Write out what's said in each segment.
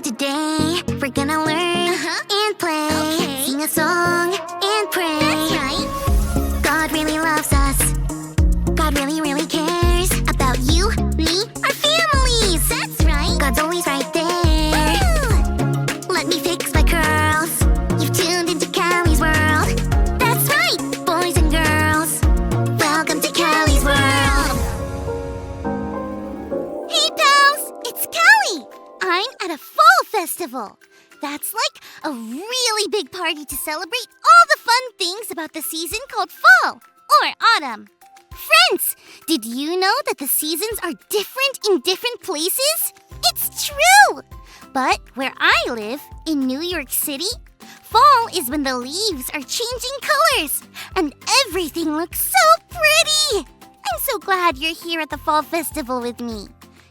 today. We're gonna learn and play. Okay. Sing a song and pray. That's right. God really loves us. God really, really cares about you, me, our families. That's right. God's always right there. Woo! Let me fix my curls. You've tuned into Callie's world. That's right, boys and girls. Welcome to Callie's world. Hey, pals! It's Callie! I'm at a fall festival. That's like a really big party to celebrate all the fun things about the season called fall or autumn. Friends, did you know that the seasons are different in different places? It's true! But where I live, in New York City, fall is when the leaves are changing colors and everything looks so pretty. I'm so glad you're here at the fall festival with me.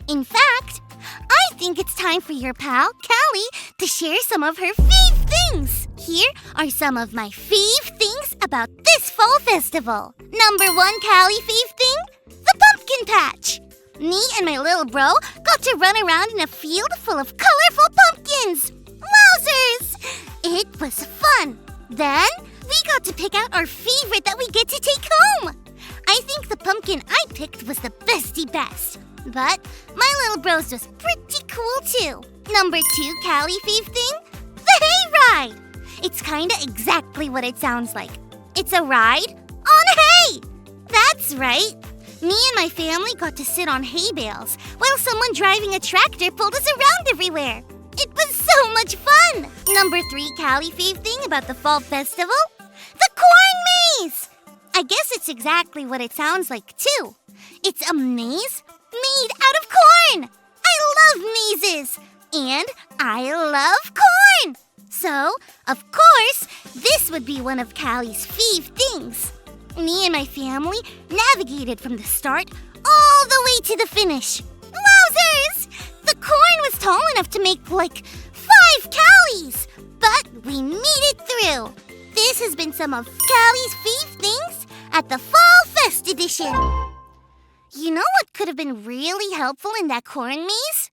In fact, I think it's time for your pal, Callie, to share some of her fave things. Here are some of my fave things about this fall festival. Number 1 Callie fave thing, the pumpkin patch. Me and my little bro got to run around in a field full of colorful pumpkins. Wowzers! It was fun. Then we got to pick out our favorite that we get to take home. I think the pumpkin I picked was the bestie best. But my little bro's was pretty cool too. Number 2 Callie fave thing, the hay ride. It's kinda exactly what it sounds like. It's a ride on hay. That's right. Me and my family got to sit on hay bales while someone driving a tractor pulled us around everywhere. It was so much fun. Number 3 Callie fave thing about the fall festival, the corn maze. I guess it's exactly what it sounds like too. It's a maze made out of corn. I love mazes. And I love corn. So, of course, this would be one of Callie's fave things. Me and my family navigated from the start all the way to the finish. Wowzers! The corn was tall enough to make like 5 Callies, but we made it through. This has been some of Callie's fave things at the Fall Fest edition. You know what could have been really helpful in that corn maze?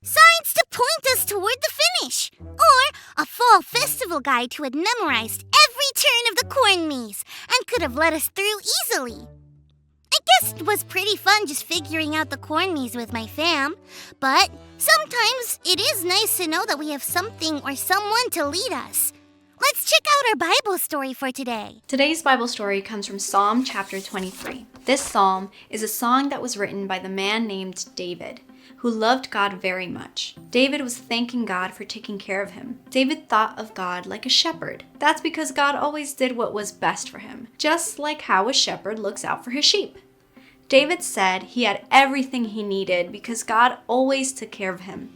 Signs to point us toward the finish, or a fall festival guide who had memorized every turn of the corn maze and could have led us through easily. I guess it was pretty fun just figuring out the corn maze with my fam, but sometimes it is nice to know that we have something or someone to lead us. Let's check out our Bible story for today. Today's Bible story comes from Psalm chapter 23. This psalm is a song that was written by the man named David, who loved God very much. David was thanking God for taking care of him. David thought of God like a shepherd. That's because God always did what was best for him, just like how a shepherd looks out for his sheep. David said he had everything he needed because God always took care of him.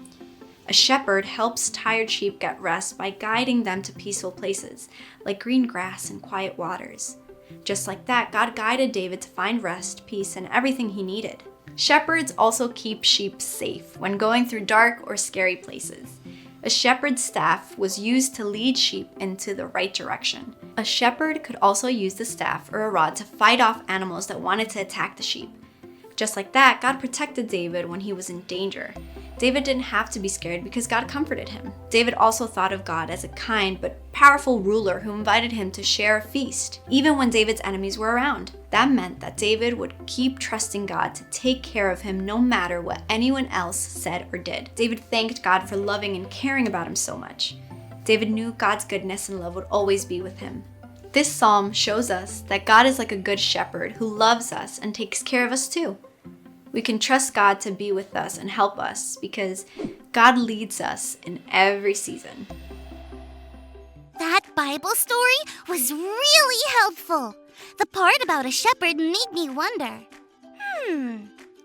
A shepherd helps tired sheep get rest by guiding them to peaceful places, like green grass and quiet waters. Just like that, God guided David to find rest, peace, and everything he needed. Shepherds also keep sheep safe when going through dark or scary places. A shepherd's staff was used to lead sheep into the right direction. A shepherd could also use the staff or a rod to fight off animals that wanted to attack the sheep. Just like that, God protected David when he was in danger. David didn't have to be scared because God comforted him. David also thought of God as a kind but powerful ruler who invited him to share a feast, even when David's enemies were around. That meant that David would keep trusting God to take care of him no matter what anyone else said or did. David thanked God for loving and caring about him so much. David knew God's goodness and love would always be with him. This psalm shows us that God is like a good shepherd who loves us and takes care of us too. We can trust God to be with us and help us because God leads us in every season. That Bible story was really helpful. The part about a shepherd made me wonder,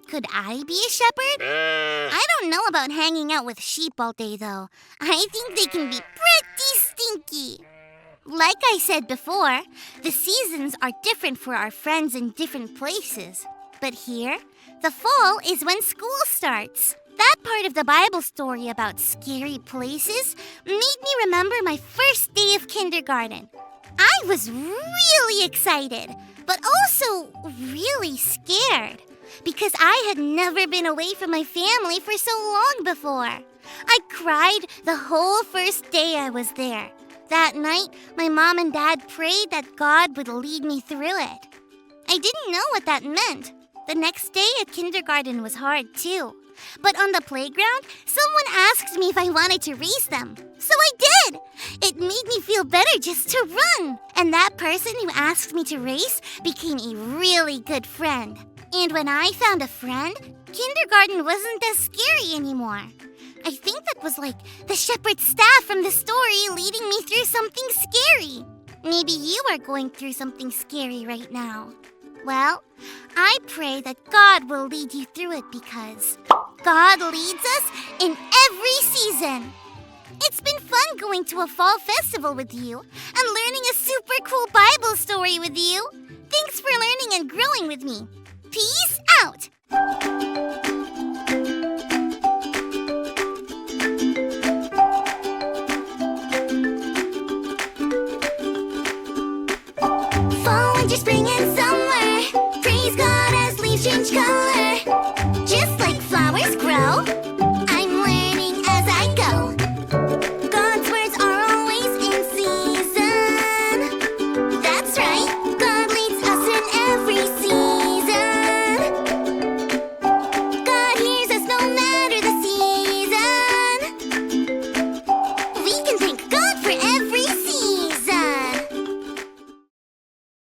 could I be a shepherd? I don't know about hanging out with sheep all day though. I think they can be pretty stinky. Like I said before, the seasons are different for our friends in different places. But here, the fall is when school starts. That part of the Bible story about scary places made me remember my first day of kindergarten. I was really excited, but also really scared. because I had never been away from my family for so long before. I cried the whole first day I was there. That night, my mom and dad prayed that God would lead me through it. I didn't know what that meant. The next day at kindergarten was hard too. But on the playground, someone asked me if I wanted to race them. So I did! It made me feel better just to run. And that person who asked me to race became a really good friend. And when I found a friend, kindergarten wasn't as scary anymore. I think that was like the shepherd's staff from the story leading me through something scary. Maybe you are going through something scary right now. Well, I pray that God will lead you through it because God leads us in every season. It's been fun going to a fall festival with you and learning a super cool Bible story with you. Thanks for learning and growing with me. Peace out!